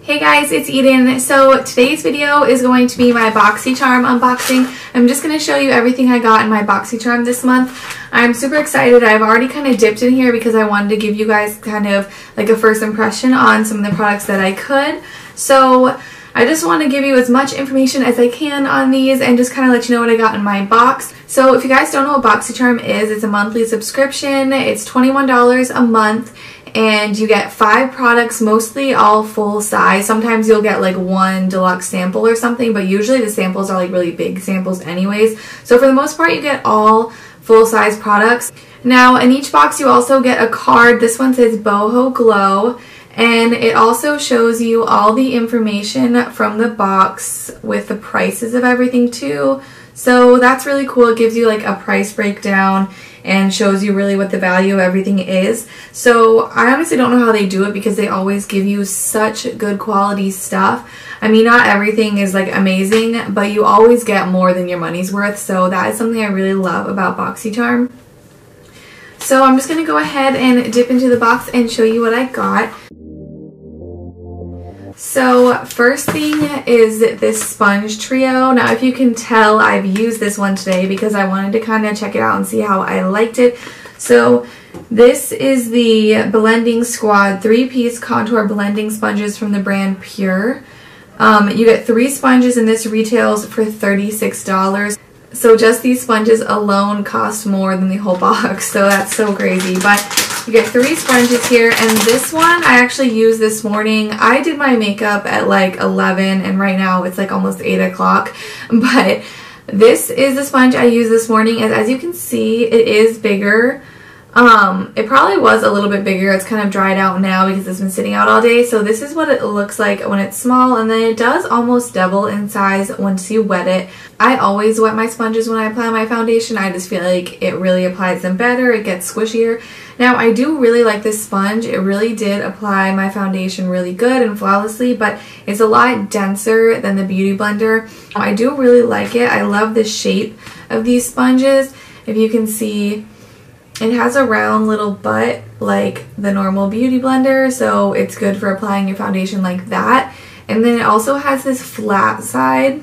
Hey guys, it's Eden. So today's video is going to be my Boxycharm unboxing. I'm just going to show you everything I got in my Boxycharm this month. I'm super excited. I've already kind of dipped in here because I wanted to give you guys kind of like a first impression on some of the products that I could. So I just want to give you as much information as I can on these and just kind of let you know what I got in my box. So if you guys don't know what Boxycharm is, it's a monthly subscription. It's $21 a month. And you get 5 products, mostly all full size. Sometimes you'll get like one deluxe sample or something, but usually the samples are like really big samples anyways. So for the most part, you get all full size products. Now in each box you also get a card. This one says Boho Glow, and it also shows you all the information from the box with the prices of everything too. So that's really cool. It gives you like a price breakdown and shows you really what the value of everything is. So I honestly don't know how they do it because they always give you such good quality stuff. I mean, not everything is like amazing, but you always get more than your money's worth. So that is something I really love about Boxycharm. So I'm just gonna go ahead and dip into the box and show you what I got. So first thing is this sponge trio. Now if you can tell, I've used this one today because I wanted to kind of check it out and see how I liked it. So this is the Blending Squad 3-piece contour blending sponges from the brand Pure. You get 3 sponges and this retails for $36. So just these sponges alone cost more than the whole box, so that's so crazy. But you get 3 sponges here, and this one I actually used this morning. I did my makeup at like 11 and right now it's like almost 8 o'clock. But this is the sponge I used this morning, and as you can see it is bigger. It probably was a little bit bigger. It's kind of dried out now because it's been sitting out all day. So this is what it looks like when it's small, and then it does almost double in size once you wet it. I always wet my sponges when I apply my foundation. I just feel like it really applies them better. It gets squishier. Now I do really like this sponge. It really did apply my foundation really good and flawlessly, but it's a lot denser than the Beauty Blender. I do really like it. I love the shape of these sponges. If you can see, it has a round little butt like the normal Beauty Blender, so it's good for applying your foundation like that. And then it also has this flat side.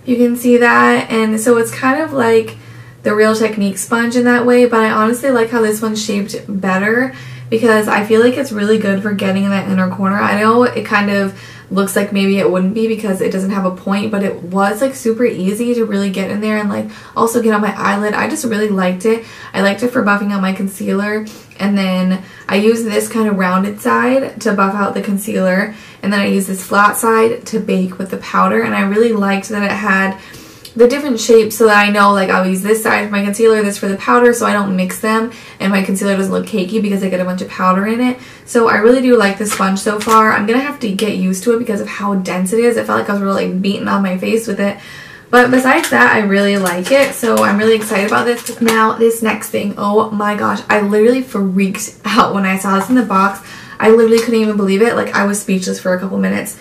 You can see that, and so it's kind of like the Real Technique sponge in that way, but I honestly like how this one's shaped better because I feel like it's really good for getting in that inner corner. I know it kind of looks like maybe it wouldn't be because it doesn't have a point, but it was like super easy to really get in there and like also get on my eyelid. I just really liked it. I liked it for buffing out my concealer, and then I used this kind of rounded side to buff out the concealer, and then I used this flat side to bake with the powder, and I really liked that it had the different shapes so that I know like I'll use this side for my concealer, this for the powder, so I don't mix them and my concealer doesn't look cakey because I get a bunch of powder in it. So I really do like this sponge so far. I'm gonna have to get used to it because of how dense it is. I felt like I was really like beating on my face with it. But besides that, I really like it, so I'm really excited about this. Now, this next thing, oh my gosh, I literally freaked out when I saw this in the box. I literally couldn't even believe it. Like, I was speechless for a couple minutes.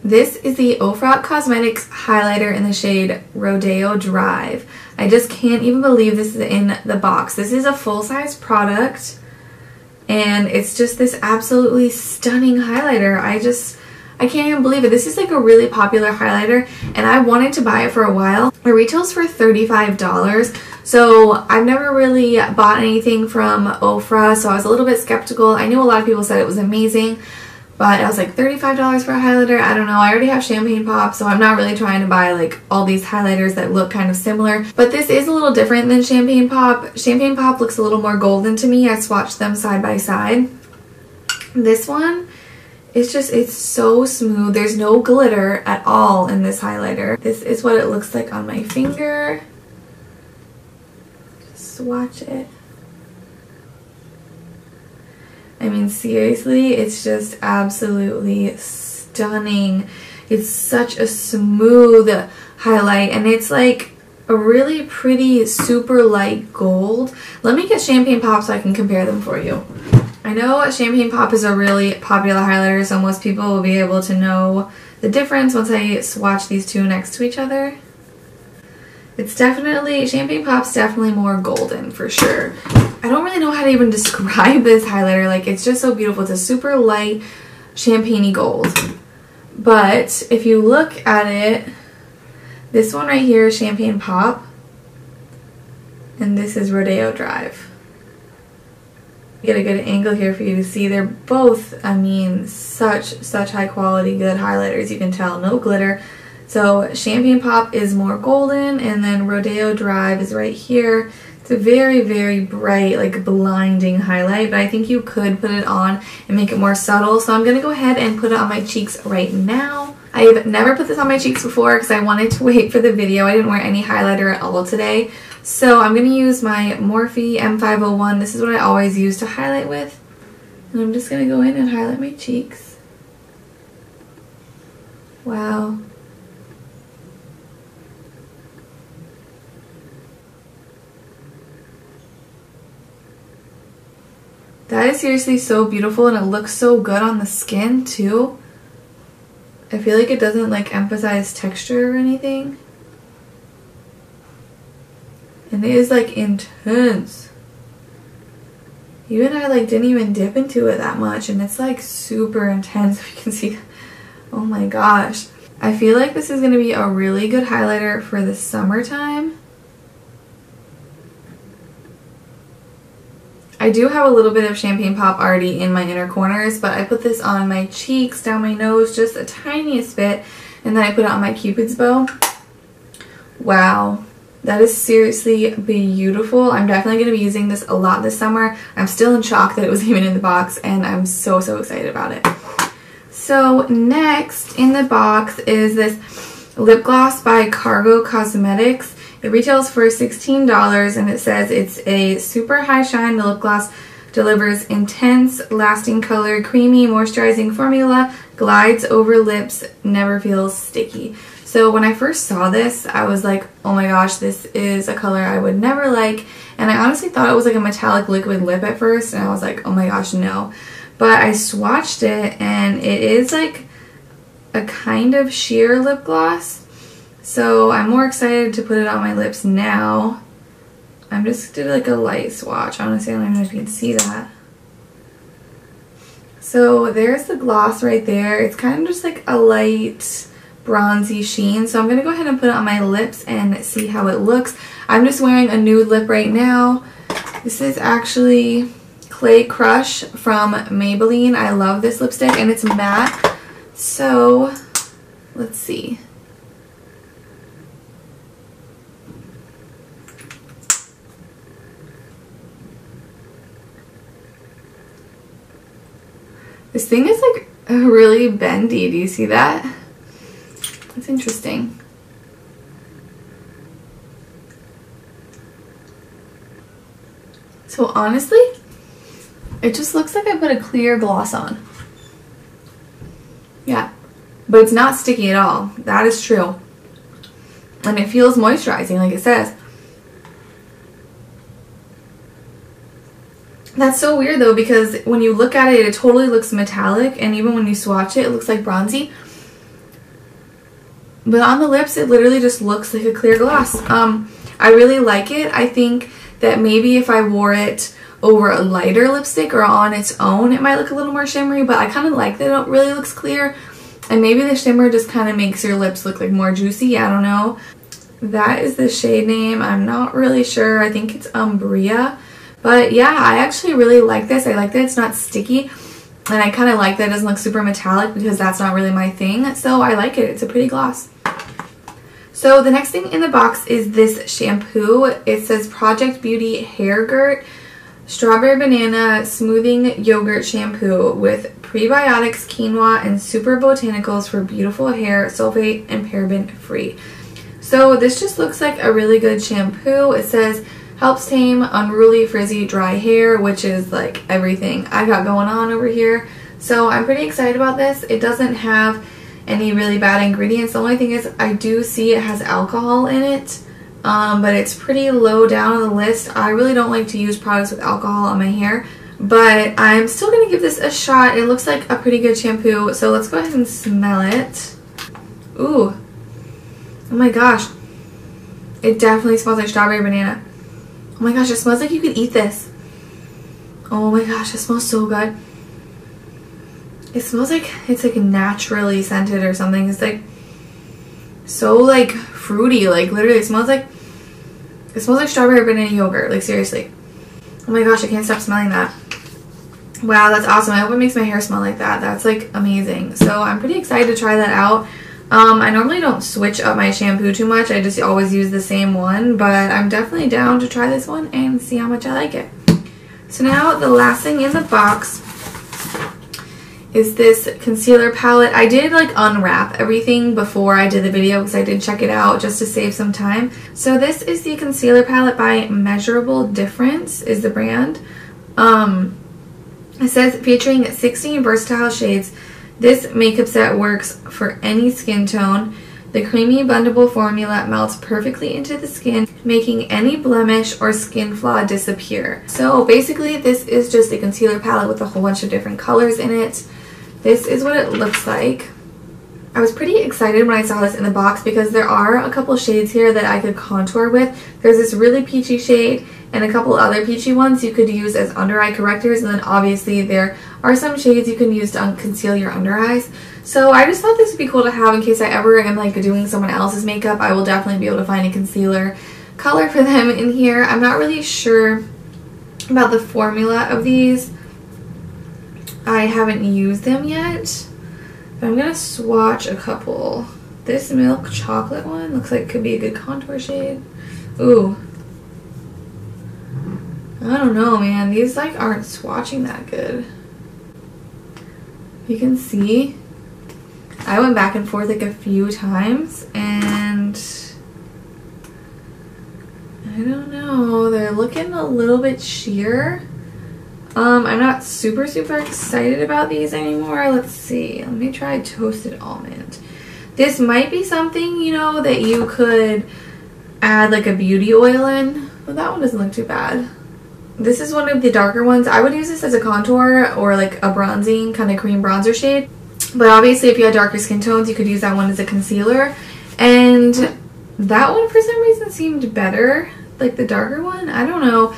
This is the Ofra Cosmetics highlighter in the shade Rodeo Drive. I just can't even believe this is in the box. This is a full-size product, and it's just this absolutely stunning highlighter. I can't even believe it. This is like a really popular highlighter, and I wanted to buy it for a while. It retails for $35, so I've never really bought anything from Ofra, so I was a little bit skeptical. I knew a lot of people said it was amazing, but I was like, $35 for a highlighter? I don't know. I already have Champagne Pop, so I'm not really trying to buy like all these highlighters that look kind of similar. But this is a little different than Champagne Pop. Champagne Pop looks a little more golden to me. I swatched them side by side. This one, it's so smooth. There's no glitter at all in this highlighter. This is what it looks like on my finger. Just swatch it. I mean, seriously, it's just absolutely stunning. It's such a smooth highlight, and it's like a really pretty super light gold. Let me get Champagne Pop so I can compare them for you. I know Champagne Pop is a really popular highlighter, so most people will be able to know the difference once I swatch these two next to each other. It's definitely, Champagne Pop's definitely more golden for sure. I don't really know how to even describe this highlighter. Like, it's just so beautiful. It's a super light, champagne-y gold. But if you look at it, this one right here is Champagne Pop, and this is Rodeo Drive. Get a good angle here for you to see. They're both, I mean, such high quality, good highlighters. You can tell, no glitter. So Champagne Pop is more golden, and then Rodeo Drive is right here. It's a very bright, like blinding highlight, but I think you could put it on and make it more subtle. So I'm going to go ahead and put it on my cheeks right now. I've never put this on my cheeks before because I wanted to wait for the video. I didn't wear any highlighter at all today. So I'm going to use my Morphe M501. This is what I always use to highlight with. And I'm just going to go in and highlight my cheeks. Wow. That is seriously so beautiful, and it looks so good on the skin too. I feel like it doesn't like emphasize texture or anything. And it is like intense. Even I like didn't even dip into it that much, and it's like super intense. If you can see, oh my gosh. I feel like this is going to be a really good highlighter for the summertime. I do have a little bit of Champagne Pop already in my inner corners, but I put this on my cheeks, down my nose, just the tiniest bit, and then I put it on my Cupid's bow. Wow, that is seriously beautiful. I'm definitely going to be using this a lot this summer. I'm still in shock that it was even in the box, and I'm so excited about it. So next in the box is this lip gloss by Cargo Cosmetics. It retails for $16, and it says it's a super high shine. The lip gloss delivers intense, lasting color, creamy, moisturizing formula, glides over lips, never feels sticky. So when I first saw this, I was like, oh my gosh, this is a color I would never like. And I honestly thought it was like a metallic liquid lip at first, and I was like, oh my gosh, no. But I swatched it, and it is like a kind of sheer lip gloss. So I'm more excited to put it on my lips now. I'm just did like a light swatch. Honestly, I don't even know if you can see that. So there's the gloss right there. It's kind of just like a light bronzy sheen. So I'm going to go ahead and put it on my lips and see how it looks. I'm just wearing a nude lip right now. This is actually Clay Crush from Maybelline. I love this lipstick, and it's matte. So let's see. This thing is like really bendy. Do you see that? That's interesting. So honestly, it just looks like I put a clear gloss on. Yeah, but it's not sticky at all. That is true. And it feels moisturizing, like it says. That's so weird though, because when you look at it, it totally looks metallic, and even when you swatch it, it looks like bronzy. But on the lips, it literally just looks like a clear gloss. I really like it. I think that maybe if I wore it over a lighter lipstick or on its own, it might look a little more shimmery, but I kind of like that it really looks clear. And maybe the shimmer just kind of makes your lips look like more juicy. I don't know. That is the shade name. I'm not really sure. I think it's Umbria. But yeah, I actually really like this. I like that it's not sticky, and I kind of like that it doesn't look super metallic because that's not really my thing. So I like it. It's a pretty gloss. So the next thing in the box is this shampoo. It says Project Beauty Hair Gurt Strawberry Banana Smoothing Yogurt Shampoo with prebiotics, quinoa, and super botanicals for beautiful hair, sulfate and paraben free. So this just looks like a really good shampoo. It says helps tame unruly, frizzy, dry hair, which is like everything I got going on over here. So I'm pretty excited about this. It doesn't have any really bad ingredients. The only thing is I do see it has alcohol in it, but it's pretty low down on the list. I really don't like to use products with alcohol on my hair, but I'm still going to give this a shot. It looks like a pretty good shampoo, so let's go ahead and smell it. Ooh. Oh my gosh. It definitely smells like strawberry banana. Oh my gosh, it smells like you could eat this. Oh my gosh, it smells so good. It smells like it's like naturally scented or something. It's like so like fruity, like literally it smells like strawberry banana yogurt, like seriously. Oh my gosh, I can't stop smelling that. Wow, that's awesome. I hope it makes my hair smell like that. That's like amazing. So I'm pretty excited to try that out. I normally don't switch up my shampoo too much. I just always use the same one, but I'm definitely down to try this one and see how much I like it. So now the last thing in the box is this concealer palette. I did like unwrap everything before I did the video because I did check it out just to save some time. So this is the concealer palette by Measurable Difference is the brand. It says featuring 16 versatile shades. This makeup set works for any skin tone. The creamy blendable formula melts perfectly into the skin, making any blemish or skin flaw disappear. So basically this is just a concealer palette with a whole bunch of different colors in it. This is what it looks like. I was pretty excited when I saw this in the box because there are a couple shades here that I could contour with. There's this really peachy shade and a couple other peachy ones you could use as under eye correctors, and then obviously there are some shades you can use to conceal your under eyes. So I just thought this would be cool to have in case I ever am like doing someone else's makeup. I will definitely be able to find a concealer color for them in here. I'm not really sure about the formula of these. I haven't used them yet, but I'm gonna swatch a couple. This milk chocolate one looks like it could be a good contour shade. Ooh, I don't know, man. These like aren't swatching that good. You can see I went back and forth like a few times and I don't know, they're looking a little bit sheer. I'm not super excited about these anymore. Let's see. Let me try Toasted Almond. This might be something, you know, that you could add like a beauty oil in. But that one doesn't look too bad. This is one of the darker ones. I would use this as a contour or like a bronzing kind of cream bronzer shade. But obviously if you had darker skin tones, you could use that one as a concealer. And that one for some reason seemed better. Like the darker one. I don't know.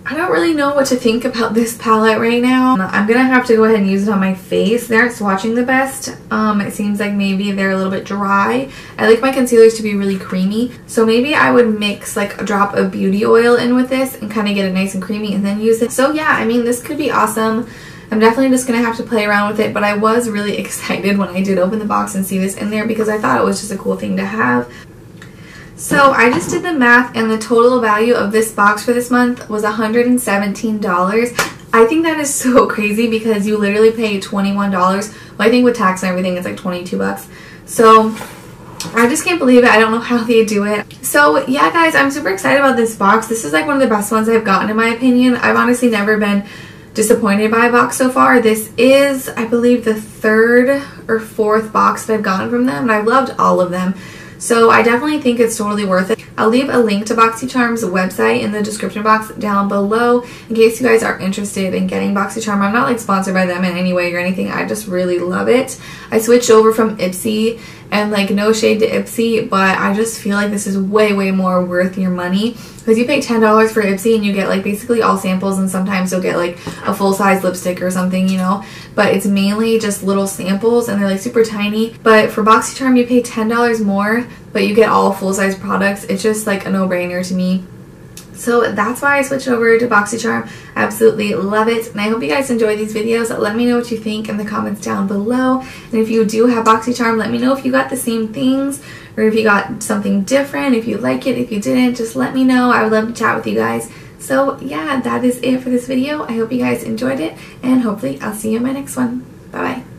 I don't really know what to think about this palette right now. I'm gonna have to go ahead and use it on my face. They aren't swatching the best. It seems like maybe they're a little bit dry. I like my concealers to be really creamy, so maybe I would mix like a drop of beauty oil in with this and kind of get it nice and creamy and then use it. So yeah, I mean, this could be awesome. I'm definitely just gonna have to play around with it, but I was really excited when I did open the box and see this in there because I thought it was just a cool thing to have. So I just did the math and the total value of this box for this month was $117. I think that is so crazy because you literally pay $21. Well, I think with tax and everything it's like 22 bucks. So I just can't believe it. I don't know how they do it. So yeah guys, I'm super excited about this box. This is like one of the best ones I've gotten in my opinion. I've honestly never been disappointed by a box so far. This is, I believe, the third or fourth box that I've gotten from them and I've loved all of them. So I definitely think it's totally worth it. I'll leave a link to Boxycharm's website in the description box down below in case you guys are interested in getting Boxycharm. I'm not like sponsored by them in any way or anything. I just really love it. I switched over from Ipsy and like no shade to Ipsy, but I just feel like this is way more worth your money because you pay $10 for Ipsy and you get like basically all samples and sometimes you'll get like a full-size lipstick or something, you know, but it's mainly just little samples and they're like super tiny. But for Boxycharm you pay $10 more but you get all full-size products. It's just like a no-brainer to me. So that's why I switched over to Boxycharm. I absolutely love it. And I hope you guys enjoy these videos. Let me know what you think in the comments down below. And if you do have Boxycharm, let me know if you got the same things or if you got something different. If you like it, if you didn't, just let me know. I would love to chat with you guys. So yeah, that is it for this video. I hope you guys enjoyed it and hopefully I'll see you in my next one. Bye bye.